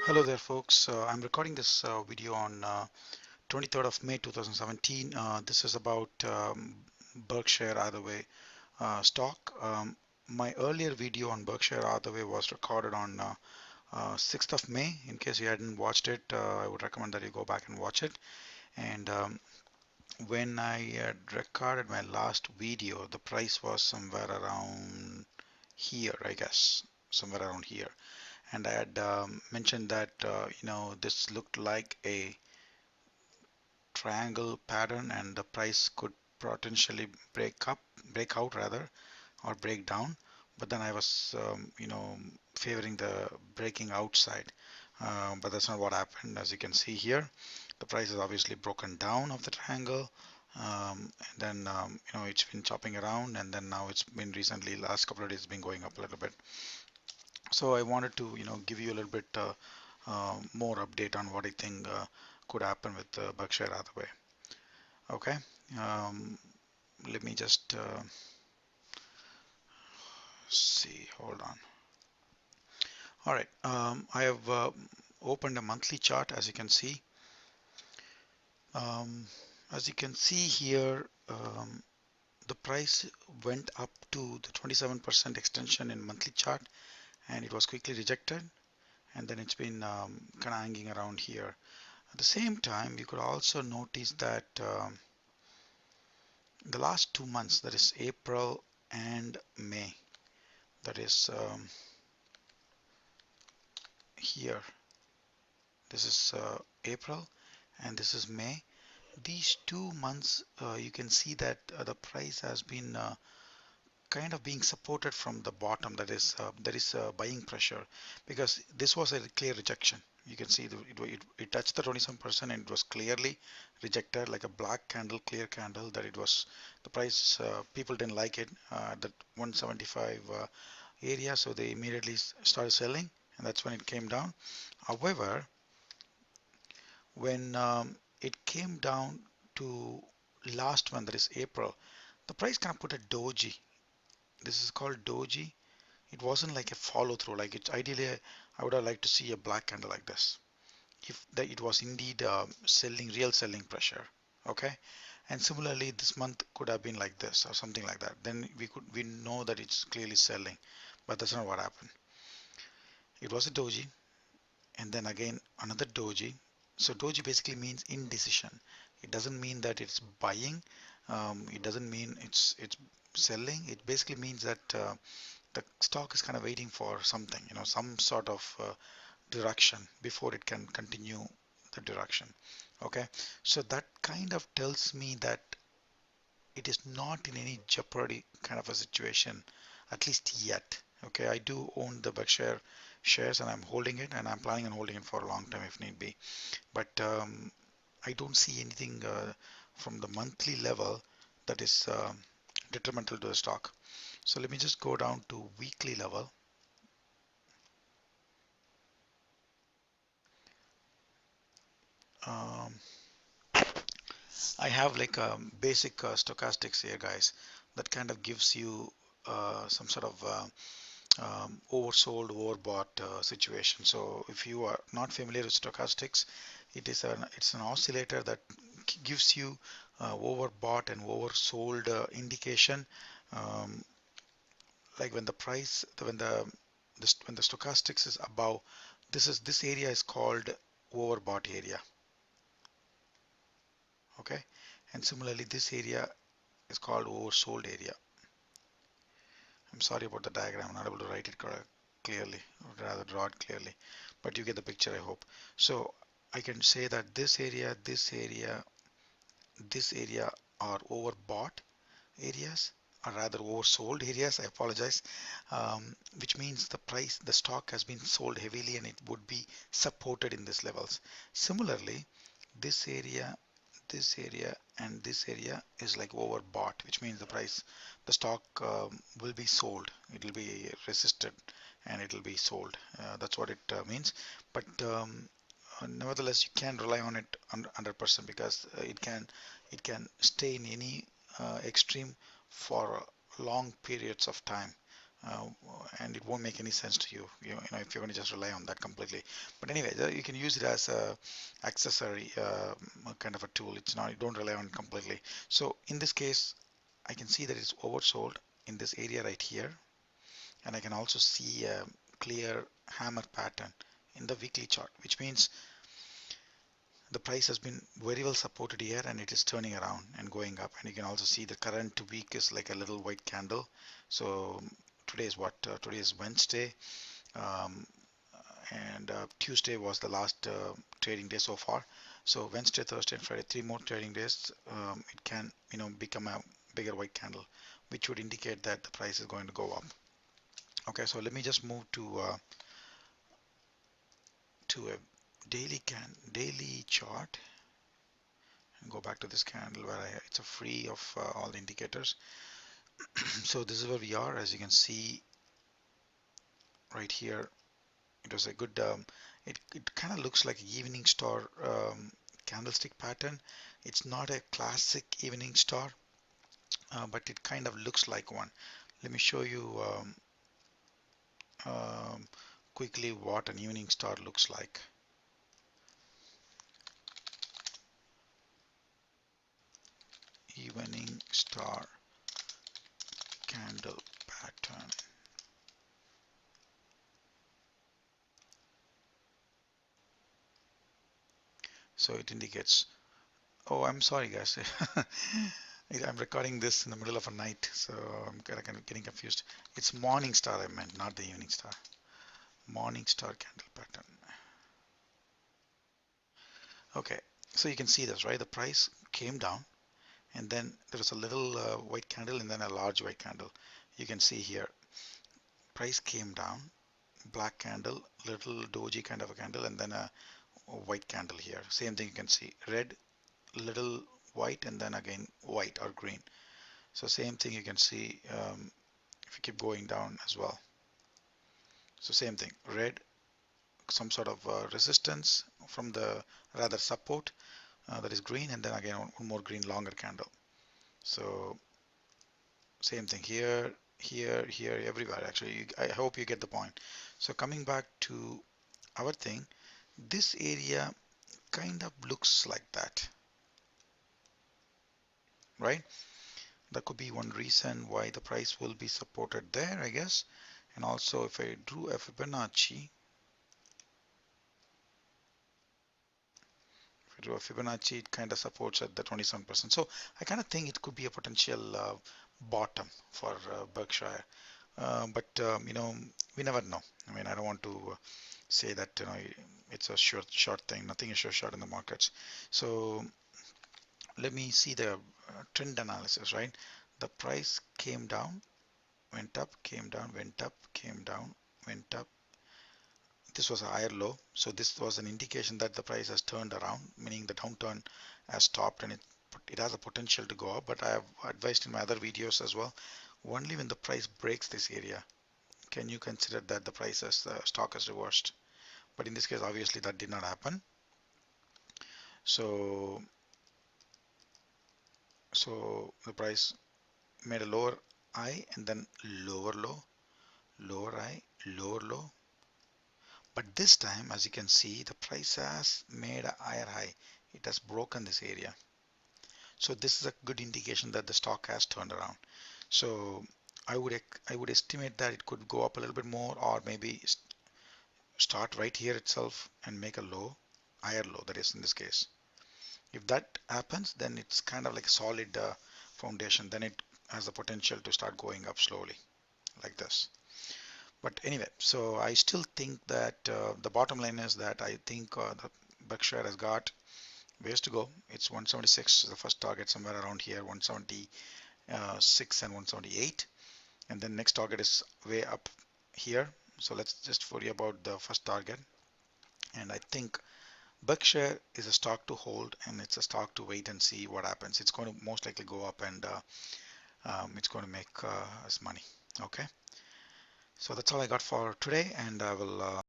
Hello there folks, I'm recording this video on 23rd of May 2017. This is about Berkshire Hathaway stock. My earlier video on Berkshire Hathaway was recorded on 6th of May. In case you hadn't watched it, I would recommend that you go back and watch it. And when I had recorded my last video, the price was somewhere around here, I guess, somewhere around here. And I had mentioned that this looked like a triangle pattern and the price could potentially break out rather, or break down. But then I was favoring the breaking outside, but that's not what happened. As you can see here, the price is obviously broken down of the triangle. And then it's been chopping around, and then now it's been recently last couple of days been going up a little bit. So I wanted to give you a little bit more update on what I think could happen with Berkshire Hathaway. Okay, um, let me just see. Hold on. All right, I have opened a monthly chart, as you can see. Um, as you can see here, the price went up to the 27% extension in monthly chart, and it was quickly rejected, and then it's been kind of hanging around here. At the same time, you could also notice that the last 2 months, that is April and May, that is here, this is April and this is May. These 2 months, you can see that the price has been kind of being supported from the bottom. That is, there is buying pressure because this was a clear rejection. You can see it touched the 27% and it was clearly rejected, like a black candle, clear candle, that it was the price. People didn't like it at that 175 area, so they immediately started selling, and that's when it came down. However, when it came down to last one, that is April, the price kind of put a doji. This is called doji. It wasn't like a follow through. Like it's ideally, I would have liked to see a black candle like this. If that it was indeed selling, real selling pressure. Okay. And similarly, this month could have been like this or something like that. Then we know that it's clearly selling, but that's not what happened. It was a doji, and then again another doji. So doji basically means indecision. It doesn't mean that it's buying. It doesn't mean it's selling. It basically means that the stock is kind of waiting for something, some sort of direction before it can continue the direction. Okay, so that kind of tells me that it is not in any jeopardy kind of a situation, at least yet. Okay, I do own the Berkshire shares and I'm holding it, and I'm planning on holding it for a long time if need be. But I don't see anything from the monthly level that is detrimental to the stock. So let me just go down to weekly level. Um, I have like basic stochastics here, guys, that kind of gives you some sort of oversold, overbought situation. So if you are not familiar with stochastics, it's an oscillator that gives you overbought and oversold indication. Um, like when the price, when the stochastics is above, this area is called overbought area. Okay, and similarly this area is called oversold area. I'm sorry about the diagram, I'm not able to write it clearly, or rather draw it clearly, but you get the picture, I hope. So I can say that this area, this area are overbought areas, or rather oversold areas, I apologize, which means the price, the stock has been sold heavily and it would be supported in these levels. Similarly, this area, this area and this area is like overbought, which means the price, the stock will be sold, it will be resisted and it will be sold. That's what it means. But nevertheless, you can rely on it 100% because it can stay in any extreme for long periods of time. uh, and it won't make any sense to you, if you're going to just rely on that completely. But anyway, you can use it as a accessory kind of a tool. It's not, you don't rely on it completely. So in this case, I can see that it's oversold in this area right here, and I can also see a clear hammer pattern in the weekly chart, which means the price has been very well supported here and it is turning around and going up. And you can also see the current week is like a little white candle. So today is what? Today is Wednesday, um, and Tuesday was the last trading day so far. So Wednesday, Thursday, and Friday, 3 more trading days. It can, become a bigger white candle, which would indicate that the price is going to go up. Okay, so let me just move to a daily chart and go back to this candle where it's a free of all the indicators. So this is where we are. As you can see right here, it was a good it kind of looks like evening star candlestick pattern. It's not a classic evening star, but it kind of looks like one. Let me show you um, quickly what an evening star looks like. Evening star candle pattern. So it indicates, oh, I'm sorry guys. I'm recording this in the middle of a night, so I'm kind of getting confused. It's morning star I meant, not the evening star. Morning star candle pattern. Okay, so you can see this, right? The price came down and then there was a little white candle and then a large white candle. You can see here, price came down, black candle, little doji kind of a candle, and then a white candle here. Same thing you can see, red, little white, and then again white or green. So same thing you can see if you keep going down as well. So same thing, red, some sort of resistance from the rather support that is green, and then again one more green longer candle. So same thing here, here, everywhere. Actually, I hope you get the point. So coming back to our thing, this area kind of looks like that, right? That could be one reason why the price will be supported there, I guess. And also if I drew a Fibonacci, it kind of supports at the 27%. So I kind of think it could be a potential bottom for Berkshire. But we never know. I mean, I don't want to say that it's a short thing. Nothing is short in the markets. So let me see the trend analysis, right? The price came down, went up, came down, went up, came down, went up. This was a higher low, so this was an indication that the price has turned around, meaning the downturn has stopped and it has a potential to go up. But I have advised in my other videos as well, only when the price breaks this area can you consider that the price has the stock has reversed. But in this case, obviously that did not happen. So the price made a lower high and then lower low, lower high, lower low. But this time, as you can see, the price has made a higher high. It has broken this area. So this is a good indication that the stock has turned around. So I would estimate that it could go up a little bit more, or maybe start right here itself and make a low, higher low, that is in this case. If that happens, then it's kind of like a solid foundation. Then it has the potential to start going up slowly like this. But anyway, so I still think that the bottom line is that I think the Berkshire has got ways to go. It's 176 is the first target, somewhere around here, 176 and 178. And then next target is way up here. So let's just worry about the first target. And I think Berkshire is a stock to hold, and it's a stock to wait and see what happens. It's going to most likely go up, and it's going to make us money. Okay, so that's all I got for today, and I will